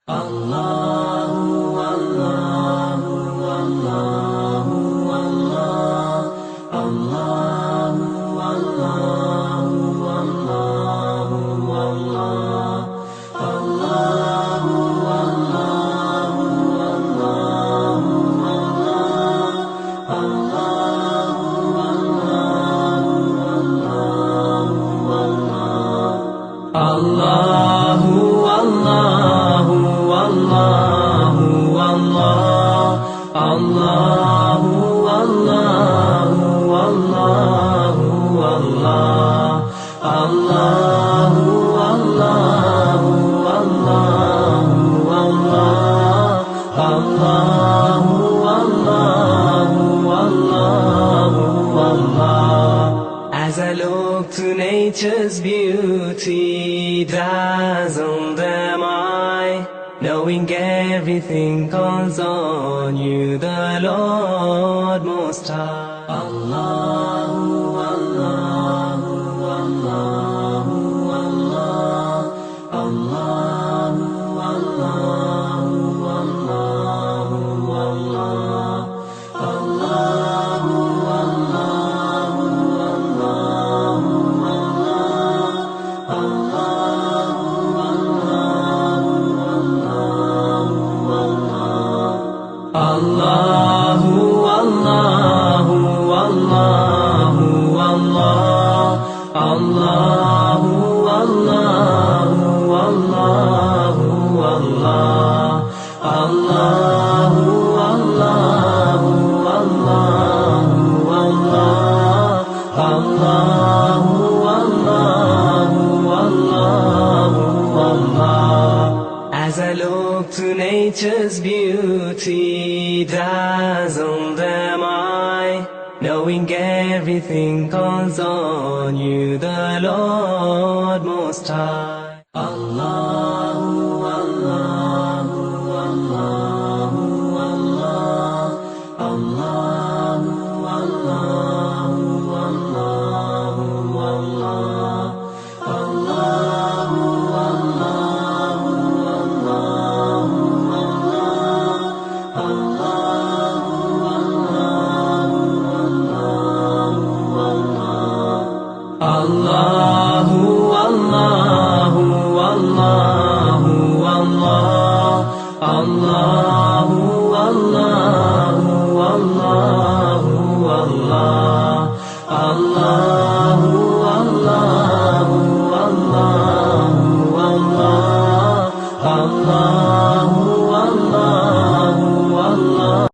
Allahu, Allahu, Allahu, Allah. Allahu, Allahu, Allahu, Allah. Allahu, Allahu, Allahu, Allah. Allahu, Allahu, Allahu, Allahu, Allahu, Allahu, Allah. Allahu, Allahu, Allahu, Allah. Allahu, Allahu, Allahu, Allah. Allahu, Allahu, Allahu, Allah. As I look to nature's beauty, dazzled am I, knowing everything calls on you, the Lord Most High. Allahu, Allahu, Allahu, Allah. Allahu, Allahu, Allahu, Allah. Allahu, Allahu, Allahu, Allah. Allahu, Allahu, Allahu, Allahu, Allah. Allahu, Allahu, Allahu, Allah. Allahu, Allahu, Allahu, Allah. Allahu, Allahu, Allahu, Allah. As I look to nature's beauty, dazzled am I, knowing everything calls on you, the Lord Most High. Allahu, Allahu, Allahu, Allah. Allahu, Allahu, Allahu, Allah. Allahu, Allahu, Allahu, Allah. Allahu, Allahu, Allahu, Allahu, Allah. Allahu, Allahu, Allahu, Allah. Allahu, Allahu, Allahu, Allah. Allah.